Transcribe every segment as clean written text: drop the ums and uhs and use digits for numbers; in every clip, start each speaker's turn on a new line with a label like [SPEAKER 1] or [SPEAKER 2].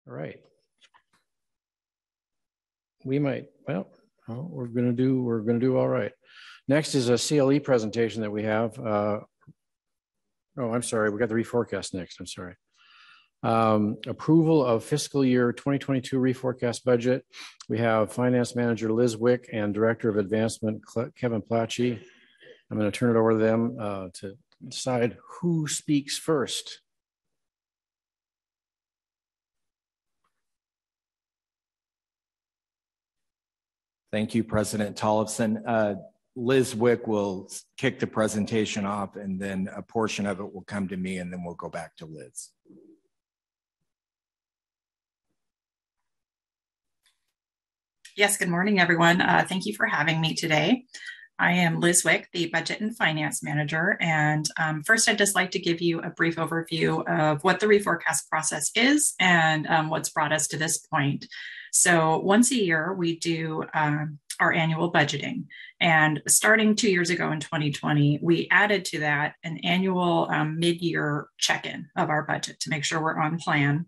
[SPEAKER 1] All right. We might, well, we're going to do all right. Next is a CLE presentation that we have. Oh, I'm sorry. We got the reforecast next. I'm sorry. Approval of fiscal year 2022 reforecast budget. We have Finance Manager Liz Wick and Director of Advancement Kevin Plachy. I'm going to turn it over to them to decide who speaks first.
[SPEAKER 2] Thank you, President Tollefson. Liz Wick will kick the presentation off, and then a portion of it will come to me, and then we'll go back to Liz.
[SPEAKER 3] Yes, good morning, everyone. Thank you for having me today. I am Liz Wick, the Budget and Finance Manager, and first I'd just like to give you a brief overview of what the reforecast process is and what's brought us to this point. So once a year, we do our annual budgeting, and starting 2 years ago in 2020, we added to that an annual mid-year check-in of our budget to make sure we're on plan.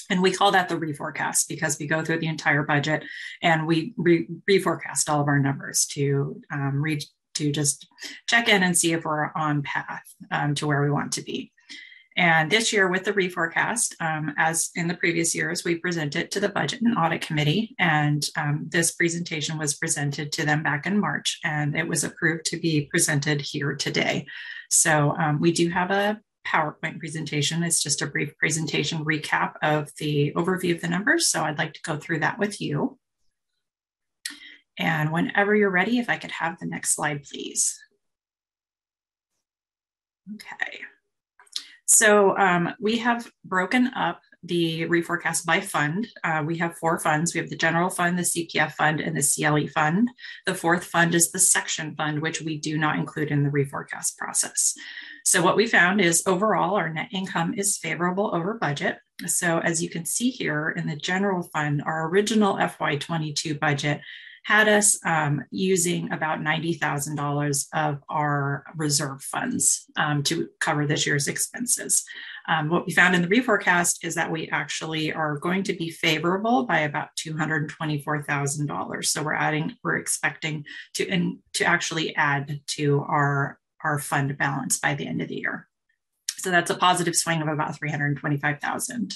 [SPEAKER 3] And we call that the reforecast because we go through the entire budget and we reforecast all of our numbers to just check in and see if we're on path to where we want to be. And this year with the reforecast, as in the previous years, we present it to the Budget and Audit Committee. And this presentation was presented to them back in March, and it was approved to be presented here today. So we do have a PowerPoint presentation. It's just a brief presentation recap of the overview of the numbers. So I'd like to go through that with you. And whenever you're ready, if I could have the next slide, please. Okay. So we have broken up the reforecast by fund. We have 4 funds. We have the general fund, the CPF fund, and the CLE fund. The 4th fund is the section fund, which we do not include in the reforecast process. So what we found is overall, our net income is favorable over budget. So as you can see here in the general fund, our original FY22 budget had us using about $90,000 of our reserve funds to cover this year's expenses. What we found in the reforecast is that we actually are going to be favorable by about $224,000. So we're expecting to actually add to our fund balance by the end of the year. So that's a positive swing of about $325,000.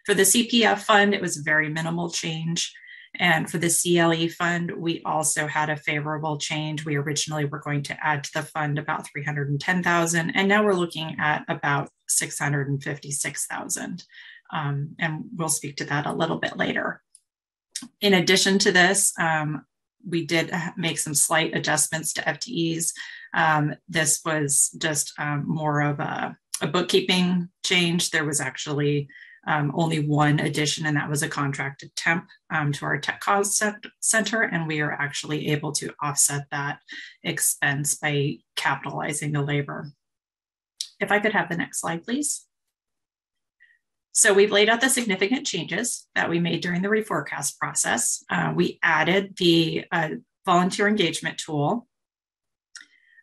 [SPEAKER 3] For the CPF fund, it was very minimal change. And for the CLE fund, we also had a favorable change. We originally were going to add to the fund about $310,000, and now we're looking at about $656,000. And we'll speak to that a little bit later. In addition to this, we did make some slight adjustments to FTEs. This was just more of a bookkeeping change. There was actually only one addition, and that was a contracted temp to our tech cost center, and we are actually able to offset that expense by capitalizing the labor. If I could have the next slide, please. So we've laid out the significant changes that we made during the reforecast process. We added the volunteer engagement tool.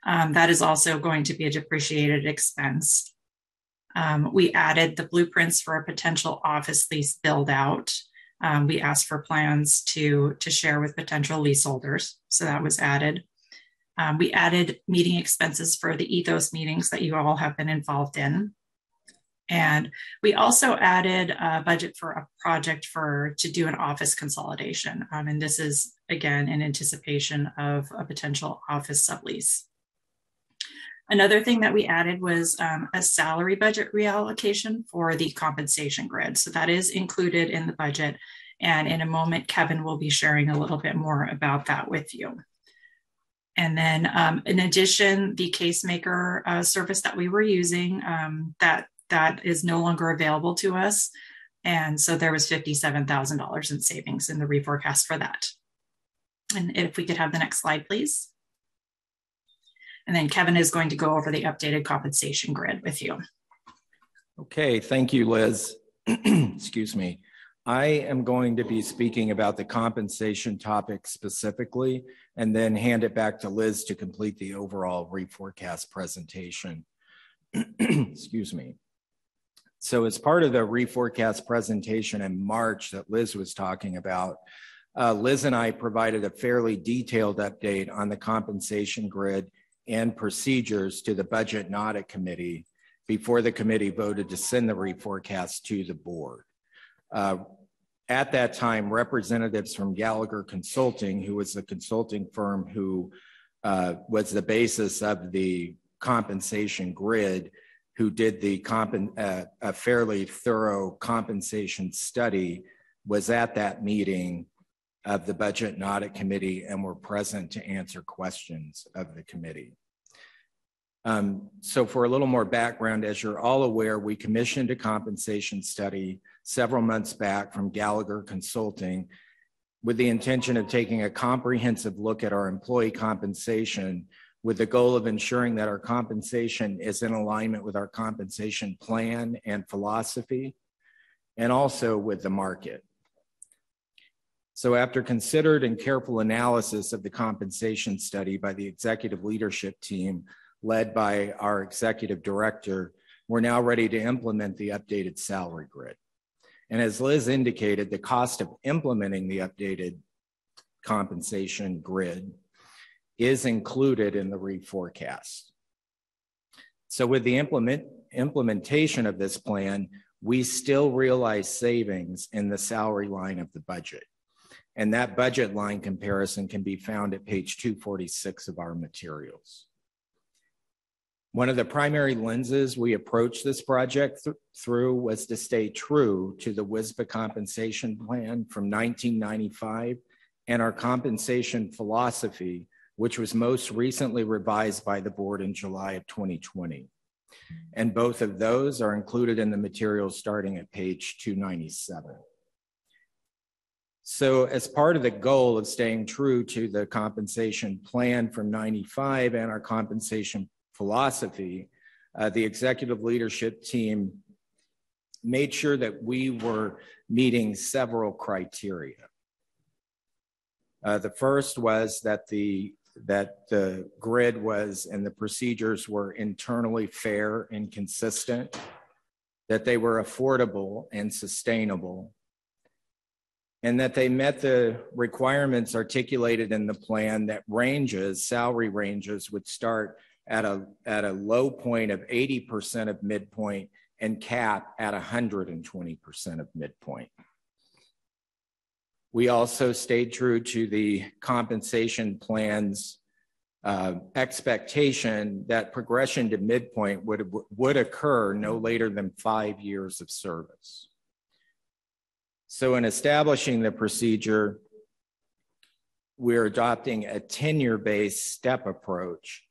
[SPEAKER 3] That is also going to be a depreciated expense. We added the blueprints for a potential office lease build out. We asked for plans to share with potential leaseholders, so that was added. We added meeting expenses for the ethos meetings that you all have been involved in. And we also added a budget for a project to do an office consolidation. And this is, again, in anticipation of a potential office sublease. Another thing that we added was a salary budget reallocation for the compensation grid. So that is included in the budget. And in a moment, Kevin will be sharing a little bit more about that with you. And then in addition, the Casemaker service that we were using, that is no longer available to us. And so there was $57,000 in savings in the reforecast for that. And if we could have the next slide, please. And then Kevin is going to go over the updated compensation grid with you.
[SPEAKER 2] Okay, thank you, Liz. Excuse me. I am going to be speaking about the compensation topic specifically, and then hand it back to Liz to complete the overall reforecast presentation. Excuse me. So as part of the Reforecast presentation in March that Liz was talking about, Liz and I provided a fairly detailed update on the compensation grid and procedures to the Budget and Audit Committee before the committee voted to send the Reforecast to the board. At that time, representatives from Gallagher Consulting, who was the consulting firm who was the basis of the compensation grid, who did the a fairly thorough compensation study, was at that meeting of the Budget and Audit Committee and were present to answer questions of the committee. So for a little more background, as you're all aware, we commissioned a compensation study several months back from Gallagher Consulting with the intention of taking a comprehensive look at our employee compensation with the goal of ensuring that our compensation is in alignment with our compensation plan and philosophy, and also with the market. So after considered and careful analysis of the compensation study by the executive leadership team, led by our executive director, we're now ready to implement the updated salary grid. And as Liz indicated, the cost of implementing the updated compensation grid is included in the Reforecast. So with the implementation of this plan, we still realize savings in the salary line of the budget. And that budget line comparison can be found at page 246 of our materials. One of the primary lenses we approached this project through was to stay true to the WSBA compensation plan from 1995 and our compensation philosophy, which was most recently revised by the board in July of 2020. And both of those are included in the materials starting at page 297. So as part of the goal of staying true to the compensation plan from 95 and our compensation philosophy, the executive leadership team made sure that we were meeting several criteria. The first was that the grid was and the procedures were internally fair and consistent, that they were affordable and sustainable, and that they met the requirements articulated in the plan that salary ranges would start at a low point of 80% of midpoint and cap at 120% of midpoint. We also stayed true to the compensation plan's expectation that progression to midpoint would occur no later than 5 years of service. So in establishing the procedure, we're adopting a tenure-based step approach,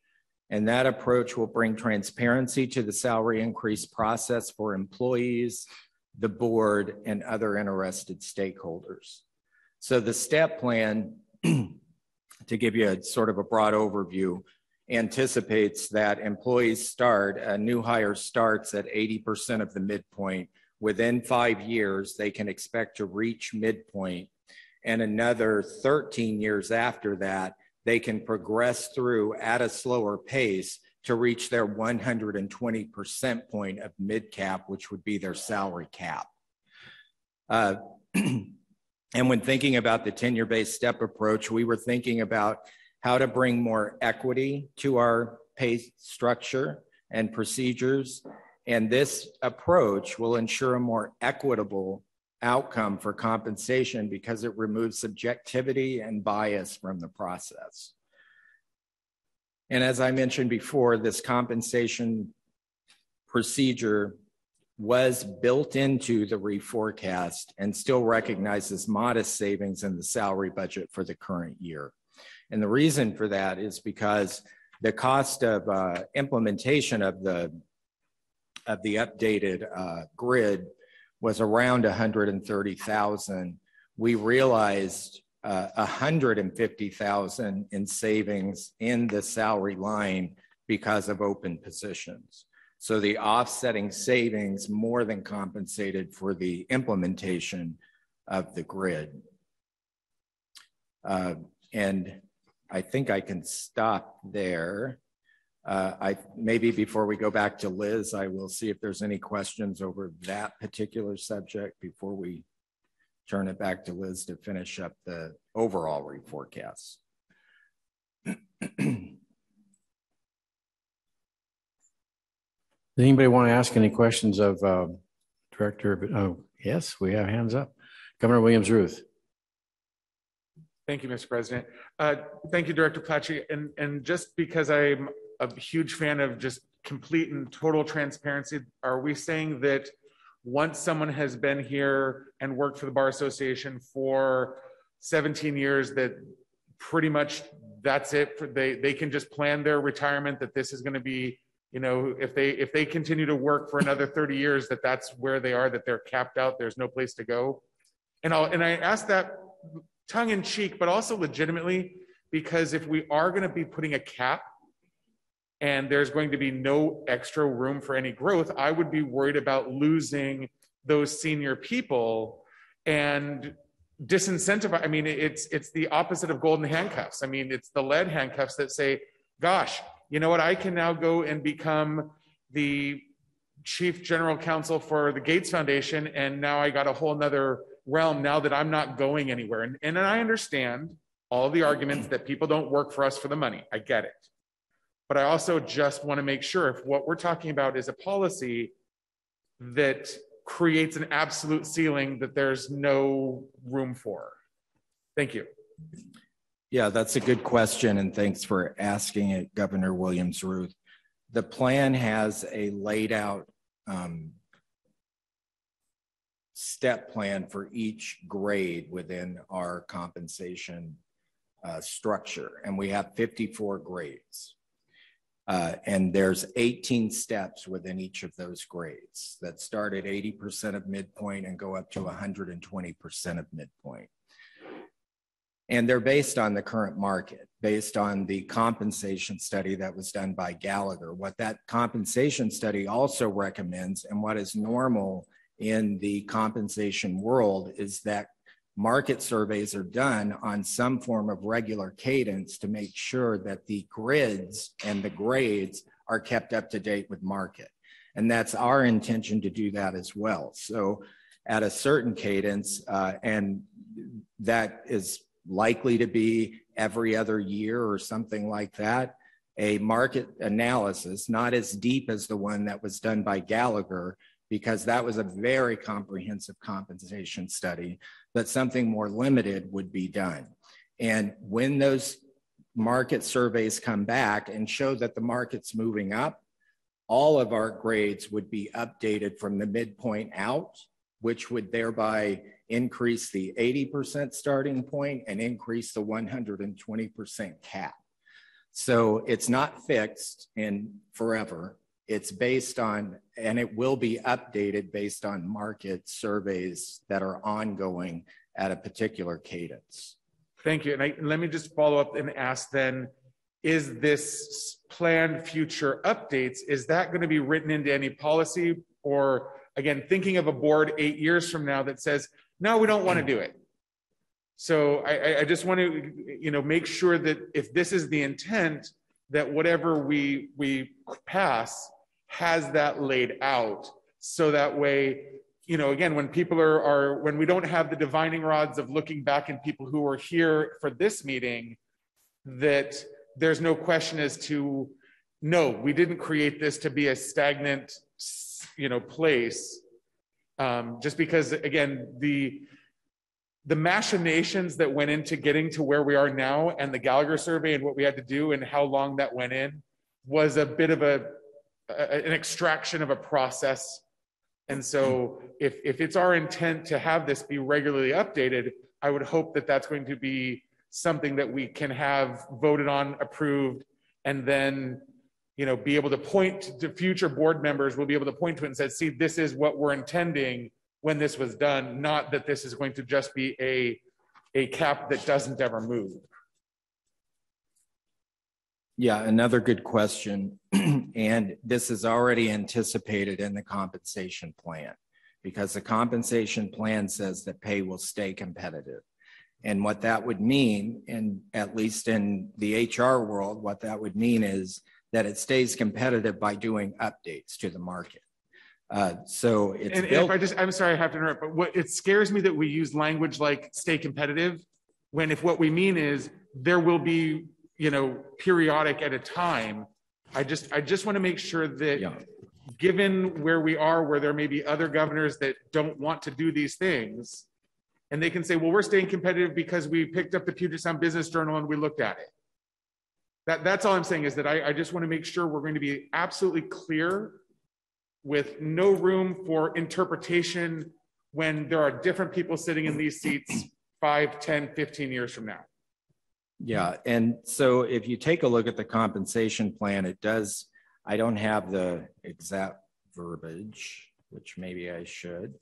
[SPEAKER 2] and that approach will bring transparency to the salary increase process for employees, the board, and other interested stakeholders. So the step plan, to give you a sort of a broad overview, anticipates that a new hire starts at 80% of the midpoint. Within 5 years, they can expect to reach midpoint, and another 13 years after that, they can progress through at a slower pace to reach their 120% point of mid-cap, which would be their salary cap. And when thinking about the tenure-based step approach, we were thinking about how to bring more equity to our pay structure and procedures. And this approach will ensure a more equitable outcome for compensation because it removes subjectivity and bias from the process. And as I mentioned before, this compensation procedure was built into the Reforecast and still recognizes modest savings in the salary budget for the current year. And the reason for that is because the cost of implementation of the updated grid was around $130,000. We realized $150,000 in savings in the salary line because of open positions. So the offsetting savings more than compensated for the implementation of the grid. And I think I can stop there. Maybe before we go back to Liz, I will see if there's any questions over that particular subject before we turn it back to Liz to finish up the overall reforecast.
[SPEAKER 1] Does anybody want to ask any questions of Director? Oh, yes, we have hands up. Governor Williams-Ruth.
[SPEAKER 4] Thank you, Mr. President. Thank you, Director Plachy. And just because I'm a huge fan of just complete and total transparency, are we saying that once someone has been here and worked for the Bar Association for 17 years, that pretty much that's it? They can just plan their retirement, that this is going to be, you know, if they continue to work for another 30 years, that's where they are, that they're capped out, there's no place to go? And I ask that tongue in cheek, but also legitimately, because if we are going to be putting a cap and there's going to be no extra room for any growth, I would be worried about losing those senior people and disincentivize. I mean, it's the opposite of golden handcuffs. I mean, it's the lead handcuffs that say, gosh, you know what, I can now go and become the chief general counsel for the Gates Foundation, and now I got a whole nother realm now that I'm not going anywhere. And I understand all the arguments that people don't work for us for the money. I get it. But I also just want to make sure if what we're talking about is a policy that creates an absolute ceiling that there's no room for. Thank you.
[SPEAKER 2] Yeah, that's a good question, and thanks for asking it, Governor Williams-Ruth. The plan has a laid out step plan for each grade within our compensation structure, and we have 54 grades. And there's 18 steps within each of those grades that start at 80% of midpoint and go up to 120% of midpoint. And they're based on the current market, based on the compensation study that was done by Gallagher. What that compensation study also recommends, and what is normal in the compensation world, is that market surveys are done on some form of regular cadence to make sure that the grids and the grades are kept up to date with market. And that's our intention to do that as well. So at a certain cadence, and that is likely to be every other year or something like that, a market analysis, not as deep as the one that was done by Gallagher, because that was a very comprehensive compensation study, but something more limited would be done. And when those market surveys come back and show that the market's moving up, all of our grades would be updated from the midpoint out, which would thereby increase the 80% starting point and increase the 120% cap. So it's not fixed in forever. It's based on, and it will be updated based on market surveys that are ongoing at a particular cadence.
[SPEAKER 4] Thank you. And let me just follow up and ask then, is this planned future updates, is that going to be written into any policy? Or again, thinking of a board 8 years from now that says, no, we don't want to do it. So I just want to, make sure that if this is the intent, that whatever we pass has that laid out. So that way, again, when people when we don't have the divining rods of looking back in people who were here for this meeting, that there's no question as to, no, we didn't create this to be a stagnant, place. Just because, again, the machinations that went into getting to where we are now, and the Gallagher survey and what we had to do and how long that went in, was a bit of an extraction of a process. And so if it's our intent to have this be regularly updated, I would hope that that's going to be something that we can have voted on, approved, and then be able to point to future board members. Will be able to point to it and say, see, this is what we're intending when this was done, not that this is going to just be a cap that doesn't ever move.
[SPEAKER 2] Yeah, another good question. And this is already anticipated in the compensation plan, because the compensation plan says that pay will stay competitive. And what that would mean, and at least in the HR world, what that would mean is that it stays competitive by doing updates to the market. So it's
[SPEAKER 4] and
[SPEAKER 2] built.
[SPEAKER 4] I'm sorry, I have to interrupt, but it scares me that we use language like stay competitive, when if what we mean is there will be, periodic at a time. I just want to make sure that given where we are, where there may be other governors that don't want to do these things, and they can say, well, we're staying competitive because we picked up the Puget Sound Business Journal and we looked at it. That's all I'm saying, is that I just want to make sure we're going to be absolutely clear with no room for interpretation when there are different people sitting in these seats 5, 10, 15 years from now.
[SPEAKER 2] Yeah, and so if you take a look at the compensation plan, it does, I don't have the exact verbiage, which maybe I should.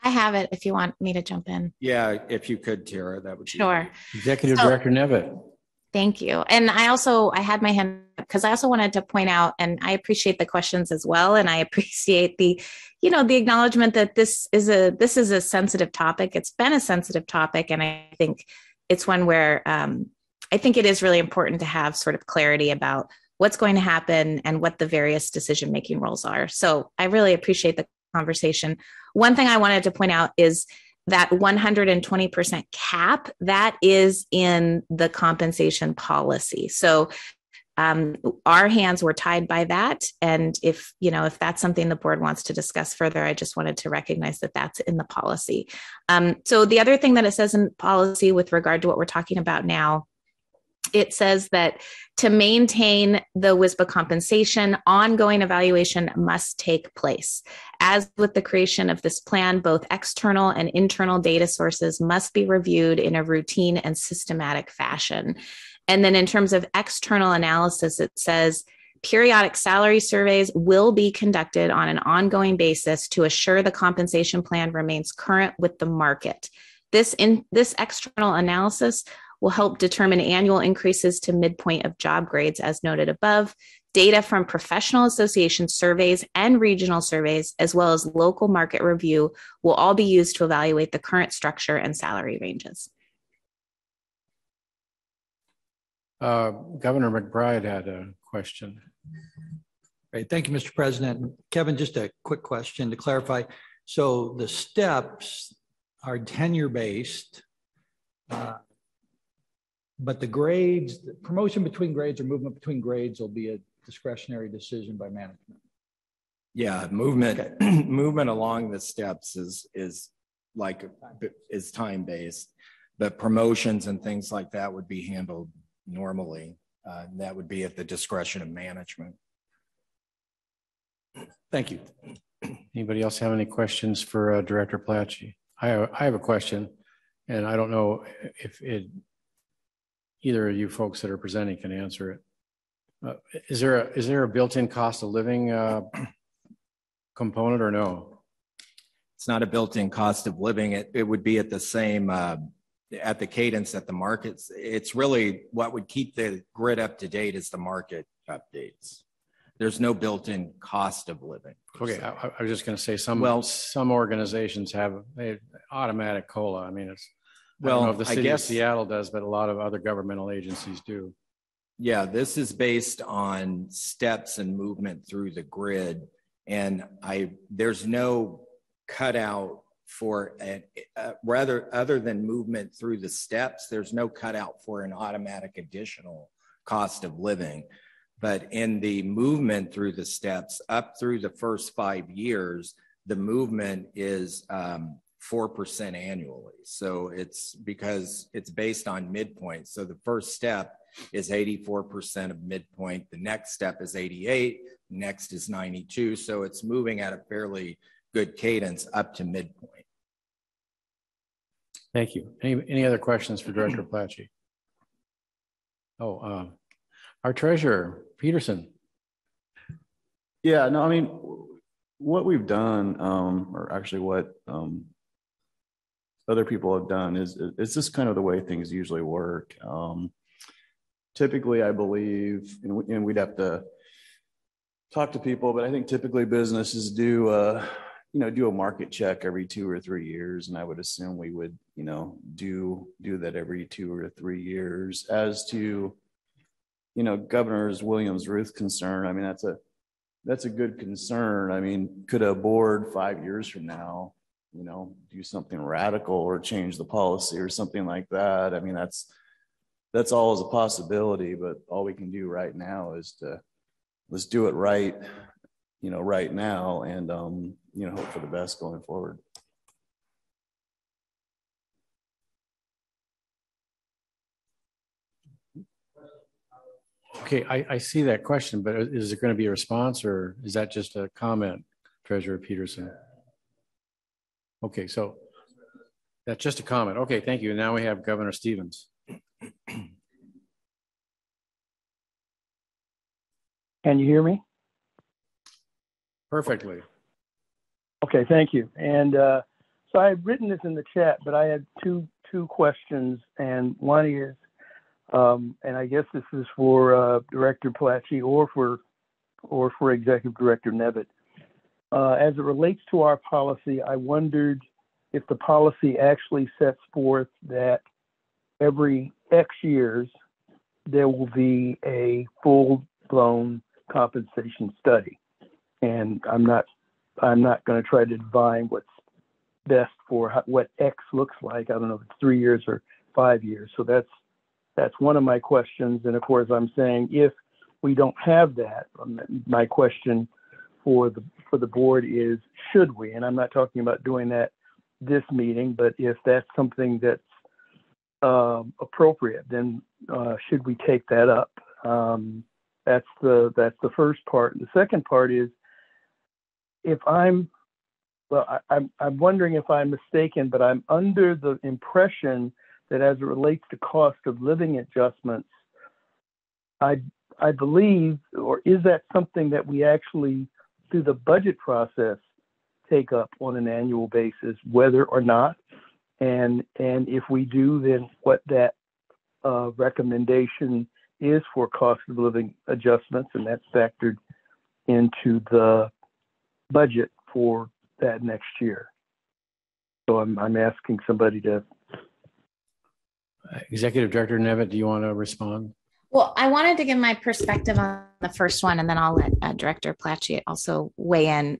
[SPEAKER 5] I have it if you want me to jump in.
[SPEAKER 2] Yeah, if you could, Tara, that would be
[SPEAKER 5] Sure.
[SPEAKER 2] great.
[SPEAKER 1] Executive Director Nevitt.
[SPEAKER 5] Thank you. And I had my hand up because I also wanted to point out, and I appreciate the questions as well. And I appreciate the acknowledgement that this is a sensitive topic. It's been a sensitive topic. And I think it's one where I think it is really important to have sort of clarity about what's going to happen and what the various decision-making roles are. So I really appreciate the conversation. One thing I wanted to point out is that 120% cap, that is in the compensation policy. So our hands were tied by that. And if that's something the board wants to discuss further, I just wanted to recognize that that's in the policy. So the other thing that it says in policy with regard to what we're talking about now, it says that to maintain the WSBA compensation, ongoing evaluation must take place. As with the creation of this plan, both external and internal data sources must be reviewed in a routine and systematic fashion. And then in terms of external analysis, it says periodic salary surveys will be conducted on an ongoing basis to assure the compensation plan remains current with the market. This external analysis will help determine annual increases to midpoint of job grades as noted above. Data from professional association surveys and regional surveys, as well as local market review, will all be used to evaluate the current structure and salary ranges.
[SPEAKER 1] Governor McBride had a question.
[SPEAKER 6] Great. Thank you, Mr. President. Kevin, just a quick question to clarify. So the steps are tenure-based, but the grades, the promotion between grades or movement between grades will be a discretionary decision by management.
[SPEAKER 2] Yeah, movement along the steps is time-based, but promotions and things like that would be handled normally. That would be at the discretion of management.
[SPEAKER 6] Thank you.
[SPEAKER 1] Anybody else have any questions for Director Platchey? I have a question, and I don't know if either of you folks that are presenting can answer it. Is there a built-in cost of living component or no?
[SPEAKER 2] It's not a built-in cost of living. It would be at the same at the cadence that the markets. It's really what would keep the grid up to date is the market updates. There's no built-in cost of living.
[SPEAKER 1] Okay, I was just going to say some organizations have automatic COLA. I mean, I don't know if the city of Seattle does, but a lot of other governmental agencies do.
[SPEAKER 2] Yeah, this is based on steps and movement through the grid, and there's no cutout for rather other than movement through the steps. There's no cutout for an automatic additional cost of living. But in the movement through the steps up through the first 5 years, the movement is 4% annually. So it's because it's based on midpoint. So the first step is 84% of midpoint. The next step is 88. Next is 92. So it's moving at a fairly good cadence up to midpoint.
[SPEAKER 1] Thank you. Any other questions for Director Platchey? Our treasurer, Peterson.
[SPEAKER 7] Yeah, no, I mean, what we've done, or actually what other people have done is just kind of the way things usually work. Typically, I believe, and we'd have to talk to people, but I think typically businesses do do a market check every 2 or 3 years. And I would assume we would, do that every 2 or 3 years. As to, Governor Williams' Ruth concern, I mean, that's a good concern. I mean, could a board 5 years from now, do something radical or change the policy or something like that? I mean, that's always a possibility, but all we can do right now is let's do it right, right now, and hope for the best going forward.
[SPEAKER 1] Okay, I see that question, but is it going to be a response, or is that just a comment, Treasurer Peterson? Okay, so that's just a comment. Okay, thank you. Now we have Governor Stevens.
[SPEAKER 8] Can you hear me?
[SPEAKER 1] Perfectly.
[SPEAKER 8] Okay, thank you. And so I had written this in the chat, but I had two questions, and one is, and I guess this is for Director Platchey or for Executive Director Nevitt. As it relates to our policy, I wondered if the policy actually sets forth that every X years there will be a full-blown compensation study. And I'm not going to try to divine what's best for what X looks like. I don't know if it's 3 years or 5 years. So that's one of my questions. And of course, I'm saying if we don't have that, my question for the board is, should we? And I'm not talking about doing that this meeting, but if that's something that's appropriate, then should we take that up? That's the first part. The second part is, I'm wondering if I'm mistaken, but I'm under the impression that as it relates to cost of living adjustments, I believe, or is that something that we actually, through the budget process, take up on an annual basis, whether or not? And if we do, then what that recommendation is for cost of living adjustments, and that's factored into the budget for that next year. So I'm asking somebody to.
[SPEAKER 1] Executive Director Nevitt, do you want to respond?
[SPEAKER 5] Well, I wanted to give my perspective on the first one, and then I'll let Director Platchey also weigh in.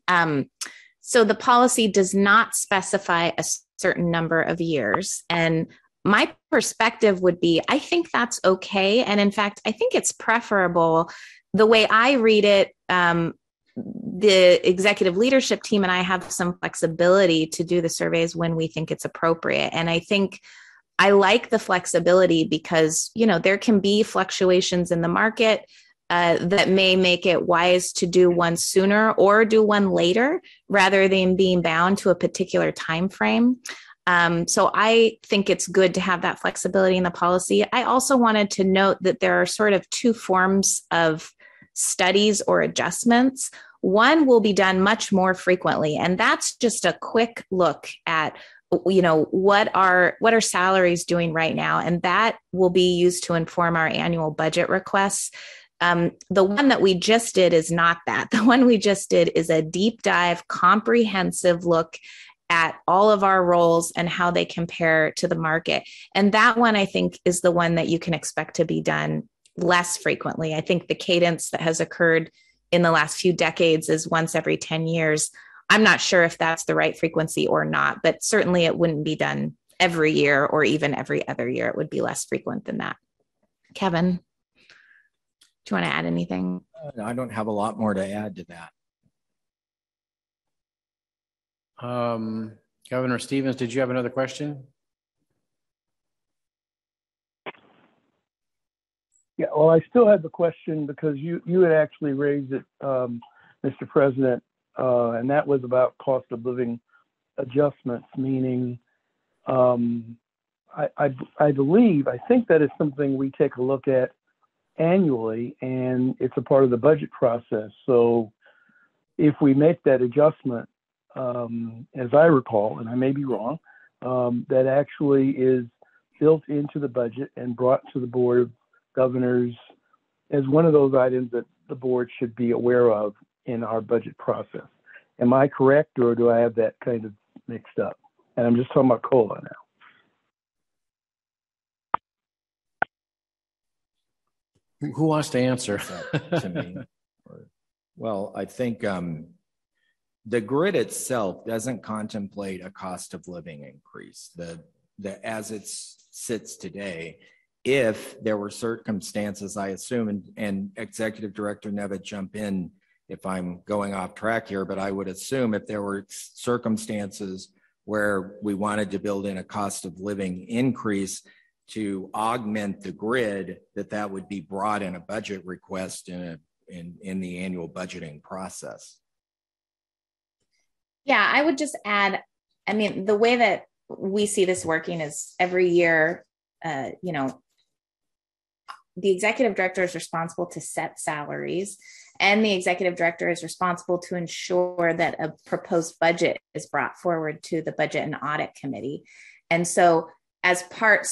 [SPEAKER 5] So the policy does not specify a certain number of years. And my perspective would be, I think that's okay. And in fact, I think it's preferable. The way I read it, the executive leadership team and I have some flexibility to do the surveys when we think it's appropriate. And I think I like the flexibility because, there can be fluctuations in the market that may make it wise to do one sooner or do one later rather than being bound to a particular time frame. So I think it's good to have that flexibility in the policy. I also wanted to note that there are sort of two forms of studies or adjustments. One will be done much more frequently, and that's just a quick look at what are salaries doing right now, and that will be used to inform our annual budget requests. The one that we just did is not that. The one we just did is a deep dive, comprehensive look at all of our roles and how they compare to the market. And that one, I think, is the one that you can expect to be done less frequently. I think the cadence that has occurred in the last few decades is once every 10 years. I'm not sure if that's the right frequency or not, but certainly it wouldn't be done every year or even every other year. It would be less frequent than that. Kevin, do you want to add anything?
[SPEAKER 2] I don't have a lot more to add to that.
[SPEAKER 1] Governor Stevens, did you have another question?
[SPEAKER 8] Yeah, well, I still have the question because you had actually raised it, Mr. President, and that was about cost of living adjustments, meaning I think that is something we take a look at annually, and it's a part of the budget process. So if we make that adjustment, as I recall, and I may be wrong, that actually is built into the budget and brought to the Board of Governors as one of those items that the board should be aware of in our budget process. Am I correct, or do I have that kind of mixed up? And I'm just talking about COLA now.
[SPEAKER 1] Who wants to answer?
[SPEAKER 2] To me. Well, I think the grid itself doesn't contemplate a cost of living increase. As it sits today, if there were circumstances, I assume, and Executive Director Nevitt, jump in if I'm going off track here, but I would assume if there were circumstances where we wanted to build in a cost of living increase to augment the grid, that would be brought in a budget request in the annual budgeting process.
[SPEAKER 5] Yeah, I would just add, I mean, the way that we see this working is every year, the executive director is responsible to set salaries, and the executive director is responsible to ensure that a proposed budget is brought forward to the budget and audit committee. And so as part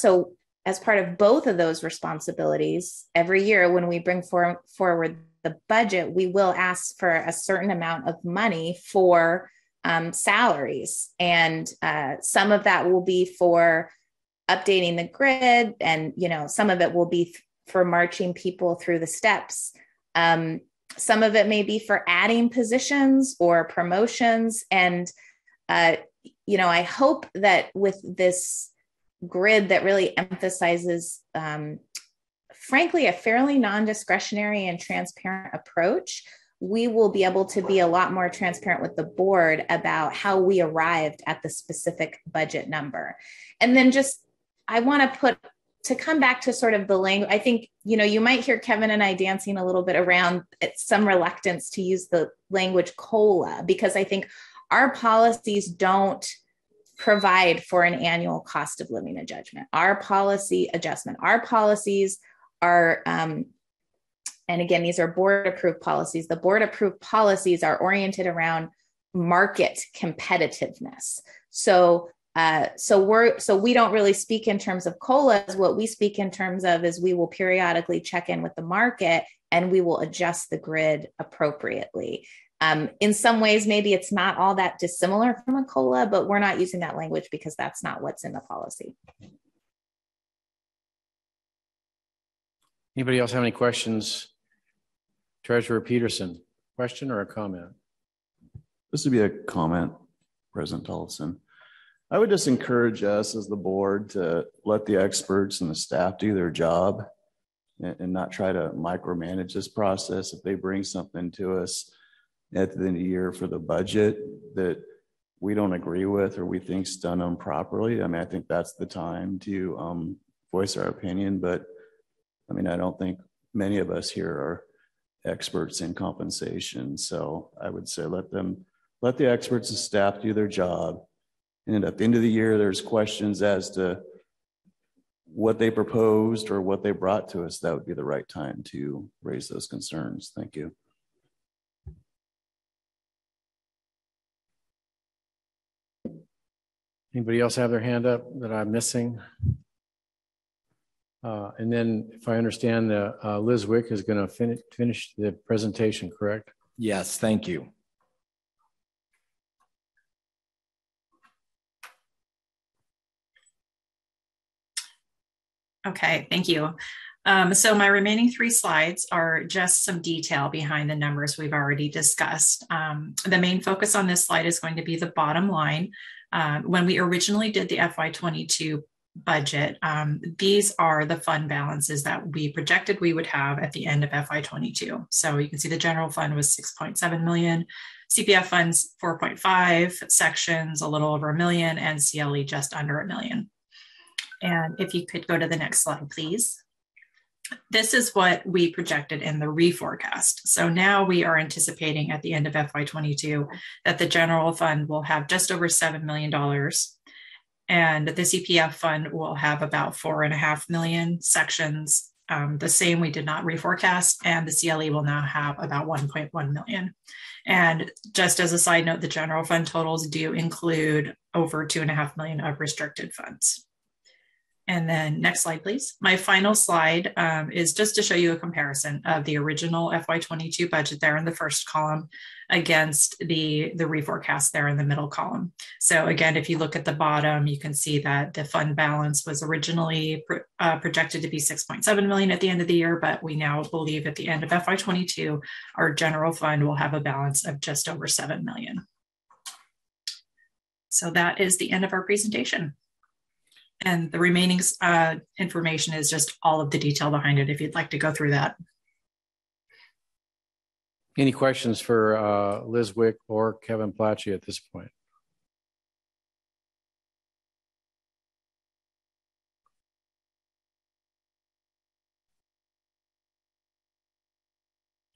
[SPEAKER 5] of both of those responsibilities, every year when we bring forward the budget, we will ask for a certain amount of money for salaries. And some of that will be for updating the grid, and some of it will be for marching people through the steps. Some of it may be for adding positions or promotions. And, I hope that with this grid that really emphasizes, frankly, a fairly non-discretionary and transparent approach, we will be able to be a lot more transparent with the board about how we arrived at the specific budget number. And then I want to come back to sort of the language. I think, you might hear Kevin and I dancing a little bit around some reluctance to use the language COLA, because I think our policies don't provide for an annual cost of living adjustment. Our policies are, and again, these are board approved policies. The board approved policies are oriented around market competitiveness. So we don't really speak in terms of COLAs. What we speak in terms of is we will periodically check in with the market and we will adjust the grid appropriately. In some ways, maybe it's not all that dissimilar from a COLA, but we're not using that language because that's not what's in the policy.
[SPEAKER 1] Anybody else have any questions? Treasurer Peterson, question or a comment?
[SPEAKER 7] This would be a comment, President Tolleson. I would just encourage us as the board to let the experts and the staff do their job and not try to micromanage this process. If they bring something to us at the end of the year for the budget that we don't agree with or we think's done improperly, I think that's the time to voice our opinion. But I don't think many of us here are experts in compensation. So I would say let the experts and staff do their job. And at the end of the year, there's questions as to what they proposed or what they brought to us. That would be the right time to raise those concerns. Thank you.
[SPEAKER 1] Anybody else have their hand up that I'm missing? And then if I understand, Liz Wick is going to finish the presentation, correct?
[SPEAKER 2] Yes, thank you.
[SPEAKER 3] Okay, thank you. So my remaining 3 slides are just some detail behind the numbers we've already discussed. The main focus on this slide is going to be the bottom line. When we originally did the FY22 budget, these are the fund balances that we projected we would have at the end of FY22. So you can see the general fund was 6.7 million, CPF funds 4.5, sections a little over $1 million, and CLE just under $1 million. And if you could go to the next slide, please. This is what we projected in the reforecast. So now we are anticipating at the end of FY22 that the general fund will have just over $7 million. And the CPF fund will have about 4.5 million sections. The same, we did not reforecast, and the CLE will now have about 1.1 million. And just as a side note, the general fund totals do include over 2.5 million of restricted funds. And then next slide, please. My final slide is just to show you a comparison of the original FY22 budget there in the first column against the reforecast there in the middle column. So again, if you look at the bottom, you can see that the fund balance was originally projected to be 6.7 million at the end of the year, but we now believe at the end of FY22, our general fund will have a balance of just over 7 million. So that is the end of our presentation. And the remaining information is just all of the detail behind it if you'd like to go through that.
[SPEAKER 1] Any questions for Liz Wick or Kevin Platsche at this point?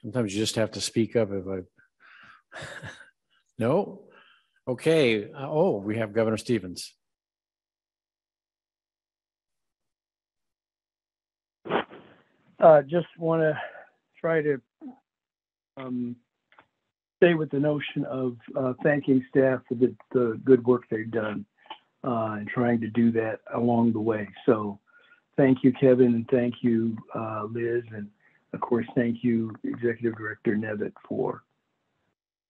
[SPEAKER 1] Sometimes you just have to speak up if I... No? Okay. Oh, we have Governor Stevens.
[SPEAKER 8] Just want to try to stay with the notion of thanking staff for the good work they've done and trying to do that along the way. So thank you, Kevin, and thank you, Liz, and of course, thank you, Executive Director Nevitt, for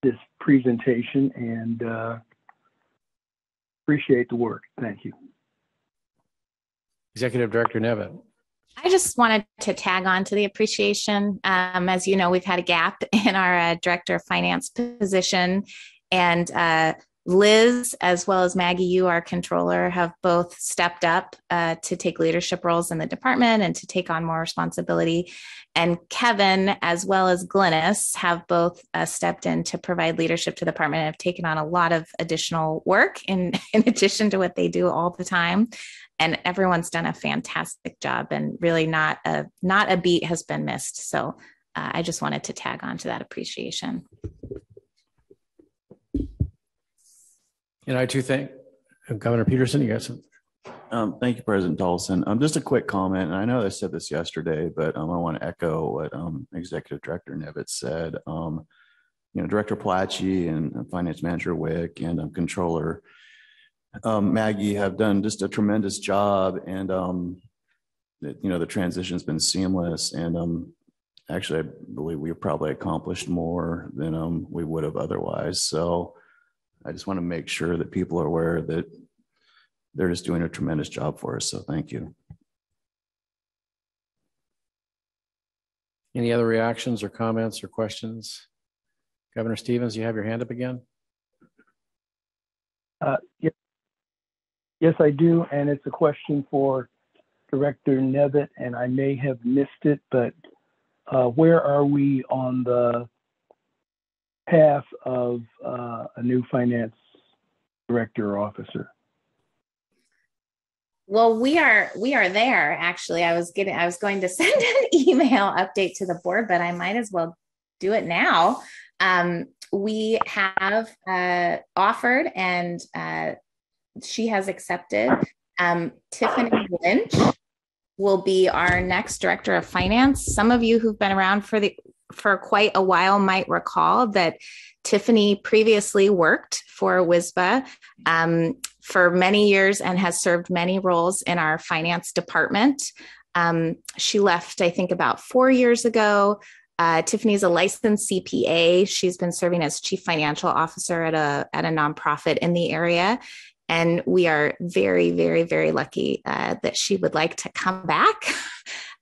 [SPEAKER 8] this presentation, and appreciate the work. Thank you.
[SPEAKER 1] Executive Director Nevitt.
[SPEAKER 5] I just wanted to tag on to the appreciation. As you know, we've had a gap in our Director of Finance position, and Liz, as well as Maggie, you, our controller, have both stepped up to take leadership roles in the department and to take on more responsibility. And Kevin, as well as Glynis, have both stepped in to provide leadership to the department and have taken on a lot of additional work in addition to what they do all the time. And everyone's done a fantastic job, and really not a beat has been missed. So I just wanted to tag on to that appreciation.
[SPEAKER 7] And I too thank Governor Peterson. You got some. Thank you, President Tolson. Just a quick comment, and I know I said this yesterday, but I want to echo what Executive Director Nevitt said. Director Platsche and Finance Manager Wick and Controller Maggie have done just a tremendous job, and the transition's been seamless, and actually I believe we've probably accomplished more than we would have otherwise. So I just want to make sure that people are aware that they're just doing a tremendous job for us. So thank you.
[SPEAKER 1] Any other reactions or comments or questions? Governor Stevens, you have your hand up again?
[SPEAKER 8] Yes, I do. And it's a question for Director Nevitt, and I may have missed it, but where are we on the path of a new finance director or officer?
[SPEAKER 5] Well, we are there. Actually, I was going to send an email update to the board, but I might as well do it now. We have offered, and she has accepted. Tiffany Lynch will be our next director of finance. Some of you who've been around for quite a while might recall that Tiffany previously worked for WSBA for many years and has served many roles in our finance department. She left, I think, about 4 years ago. Tiffany is a licensed CPA. She's been serving as chief financial officer at a nonprofit in the area. And we are very, very, very lucky that she would like to come back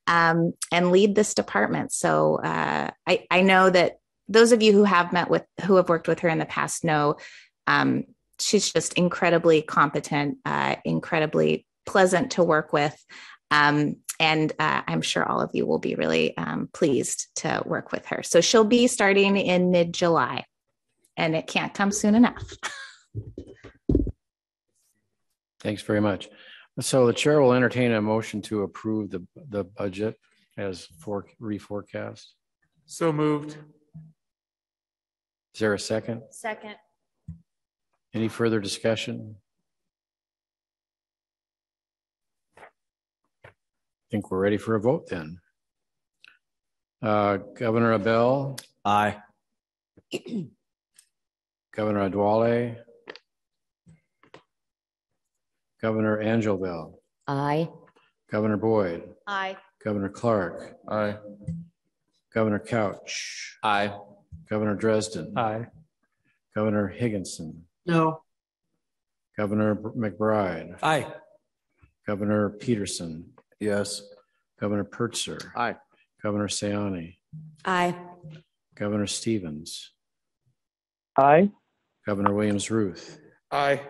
[SPEAKER 5] and lead this department. So I know that those of you who have worked with her in the past know she's just incredibly competent, incredibly pleasant to work with. And I'm sure all of you will be really pleased to work with her. So she'll be starting in mid-July, and it can't come soon enough.
[SPEAKER 1] Thanks very much. So the chair will entertain a motion to approve the budget as reforecast.
[SPEAKER 4] So moved.
[SPEAKER 1] Is there a second?
[SPEAKER 5] Second.
[SPEAKER 1] Any further discussion? I think we're ready for a vote then. Governor Abell?
[SPEAKER 2] Aye.
[SPEAKER 1] Governor Adwale? Governor Angelville?
[SPEAKER 9] Aye.
[SPEAKER 1] Governor Boyd,
[SPEAKER 5] Aye.
[SPEAKER 1] Governor Clark,
[SPEAKER 7] Aye.
[SPEAKER 1] Governor Couch,
[SPEAKER 2] Aye.
[SPEAKER 1] Governor Dresden,
[SPEAKER 6] Aye.
[SPEAKER 1] Governor Higginson,
[SPEAKER 6] No.
[SPEAKER 1] Governor McBride,
[SPEAKER 6] Aye.
[SPEAKER 1] Governor Peterson,
[SPEAKER 7] Yes.
[SPEAKER 1] Governor Pertzer,
[SPEAKER 7] Aye.
[SPEAKER 1] Governor Sayani,
[SPEAKER 5] Aye.
[SPEAKER 1] Governor Stevens,
[SPEAKER 8] Aye.
[SPEAKER 1] Governor Williams Ruth.
[SPEAKER 4] Aye.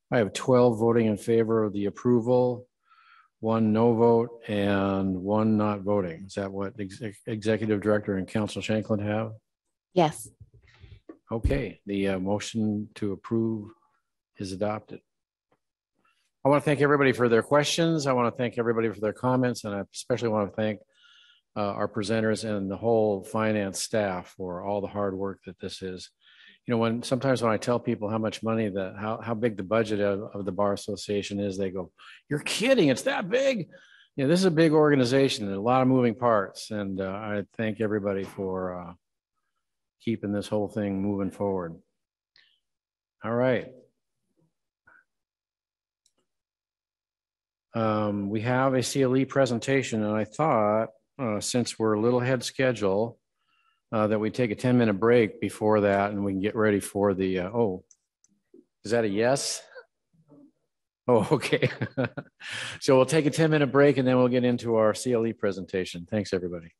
[SPEAKER 1] I have 12 voting in favor of the approval, 1 no vote, and 1 not voting. Is that what Executive Director and Council Shanklin have?
[SPEAKER 5] Yes.
[SPEAKER 1] Okay, the motion to approve is adopted. I want to thank everybody for their questions. I want to thank everybody for their comments, and I especially want to thank our presenters and the whole finance staff for all the hard work that this is. You know, sometimes when I tell people how much money how big the budget of the Bar Association is, they go, "You're kidding, it's that big?" You know, this is a big organization and a lot of moving parts, and I thank everybody for keeping this whole thing moving forward. All right. We have a CLE presentation, and I thought since we're a little ahead schedule, that we take a 10-minute break before that and we can get ready for the, oh, is that a yes? Oh, okay. So we'll take a 10-minute break and then we'll get into our CLE presentation. Thanks, everybody.